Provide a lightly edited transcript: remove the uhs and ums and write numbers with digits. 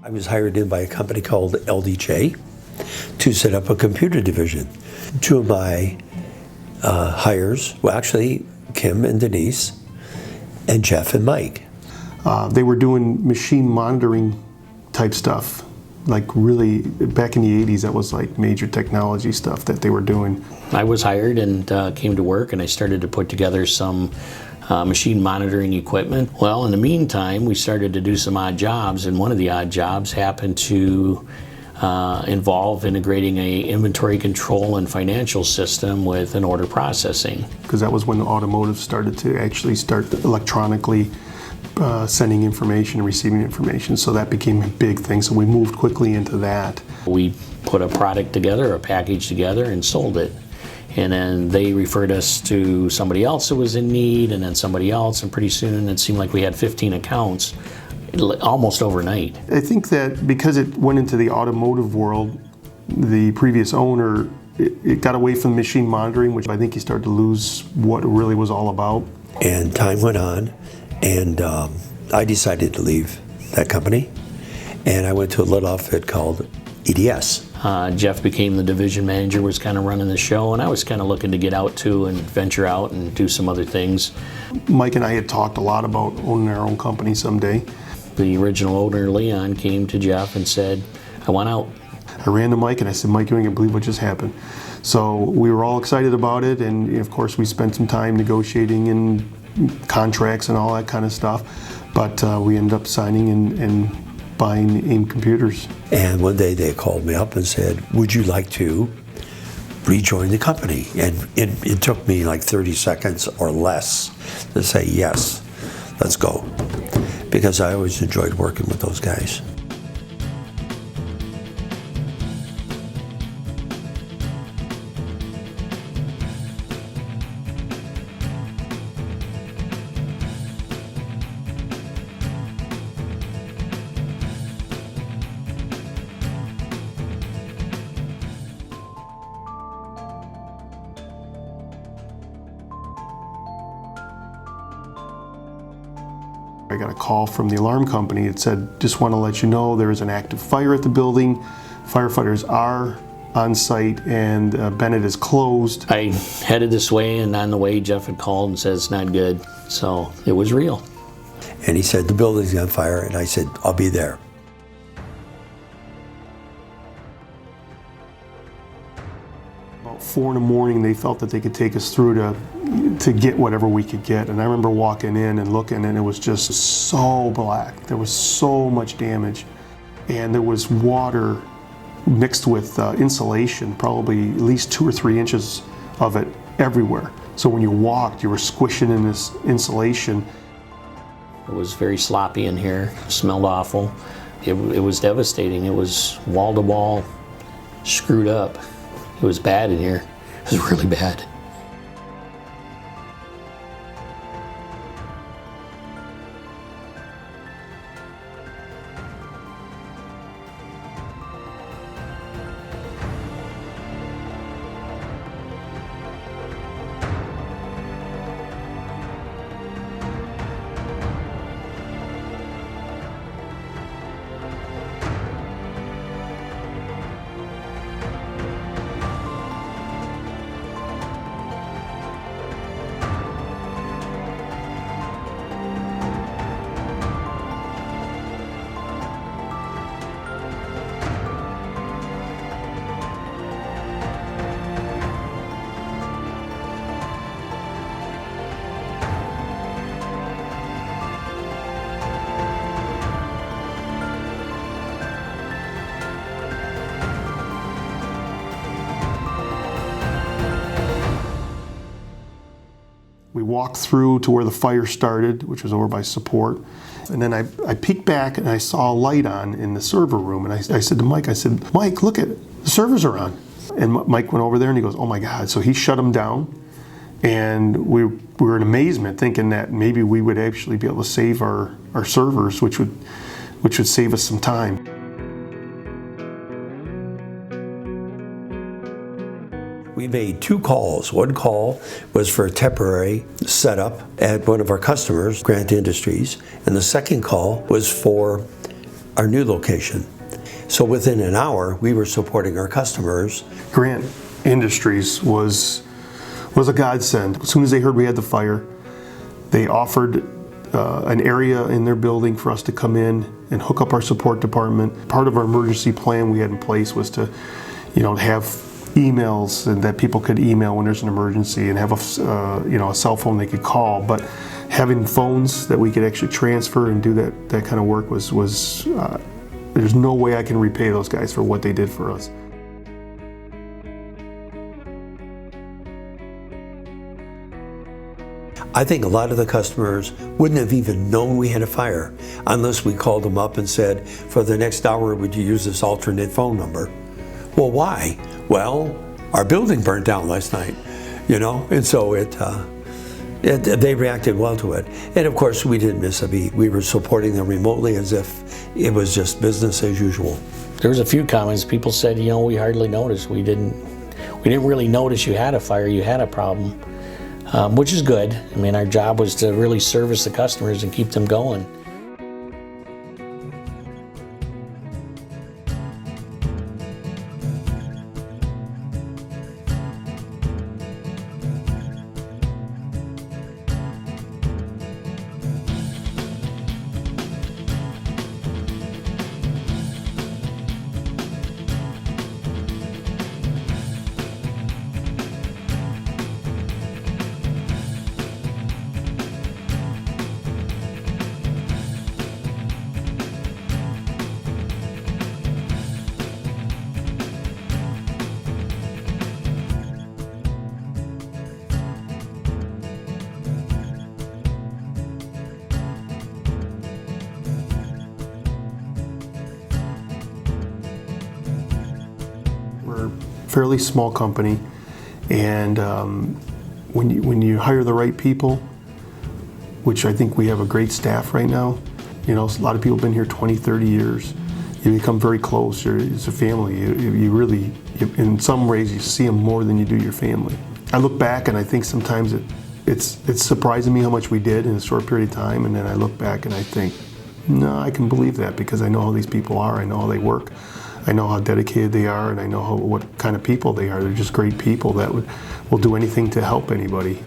I was hired in by a company called LDJ to set up a computer division. Two of my hires, well actually Kim and Denise, and Jeff and Mike. They were doing machine monitoring type stuff. Like really, back in the 80s, that was like major technology stuff that they were doing. I was hired and came to work, and I started to put together some machine monitoring equipment. Well, in the meantime, we started to do some odd jobs, and one of the odd jobs happened to involve integrating a inventory control and financial system with an order processing. Because that was when the automotive started to actually start electronically sending information and receiving information, so that became a big thing. So we moved quickly into that. We put a product together, a package together, and sold it. And then they referred us to somebody else who was in need, and then somebody else, and pretty soon it seemed like we had 15 accounts almost overnight. I think that because it went into the automotive world, the previous owner, it got away from machine monitoring, which I think he started to lose what it really was all about. And time went on, and I decided to leave that company, and I went to a little outfit called EDS. Jeff became the division manager, was kind of running the show, and I was kind of looking to get out too and venture out and do some other things. Mike and I had talked a lot about owning our own company someday. The original owner, Leon, came to Jeff and said, I want out. I ran to Mike and I said, Mike, you ain't gonna believe what just happened. So we were all excited about it, and of course we spent some time negotiating and contracts and all that kind of stuff, but we ended up signing and buying AIM Computers. And one day they called me up and said, would you like to rejoin the company? And it took me like 30 seconds or less to say yes, let's go, because I always enjoyed working with those guys. I got a call from the alarm company. It said, just want to let you know there is an active fire at the building. Firefighters are on site, and Bennett is closed. I headed this way, and on the way Jeff had called and said it's not good. So it was real. And he said, the building's on fire, and I said, I'll be there. About 4 in the morning, they felt that they could take us through to get whatever we could get. And I remember walking in and looking, and it was just so black. There was so much damage. And there was water mixed with insulation, probably at least 2 or 3 inches of it everywhere. So when you walked, you were squishing in this insulation. It was very sloppy in here, smelled awful. It was devastating. It was wall to wall, screwed up. It was bad in here. It was really bad. We walked through to where the fire started, which was over by support. And then I peeked back and I saw a light on in the server room. And I said to Mike, Mike, look at it, the servers are on. And Mike went over there and he goes, oh my God. So he shut them down. And we were in amazement, thinking that maybe we would actually be able to save our servers, which would save us some time. We made 2 calls. One call was for a temporary setup at one of our customers, Grant Industries, and the second call was for our new location. So within an hour, we were supporting our customers. Grant Industries was a godsend. As soon as they heard we had the fire, they offered an area in their building for us to come in and hook up our support department. Part of our emergency plan we had in place was to, have emails and that people could email when there's an emergency and have a cell phone they could call. But having phones that we could actually transfer and do that kind of work was there's no way I can repay those guys for what they did for us. I think a lot of the customers wouldn't have even known we had a fire unless we called them up and said, for the next hour, would you use this alternate phone number? Well, why? Well, our building burnt down last night, and so they reacted well to it. And of course, we didn't miss a beat. We were supporting them remotely as if it was just business as usual. There was a few comments. People said, we hardly noticed. We didn't really notice you had a fire, you had a problem, which is good. I mean, our job was to really service the customers and keep them going. We're a fairly small company, and when you hire the right people, which I think we have a great staff right now, a lot of people have been here 20, 30 years. You become very close. It's a family. You really, in some ways, you see them more than you do your family. I look back and I think sometimes it's surprising me how much we did in a short period of time, and then I look back and I think, no, I can believe that because I know how these people are. I know how they work. I know how dedicated they are, and I know what kind of people they are. They're just great people that will do anything to help anybody.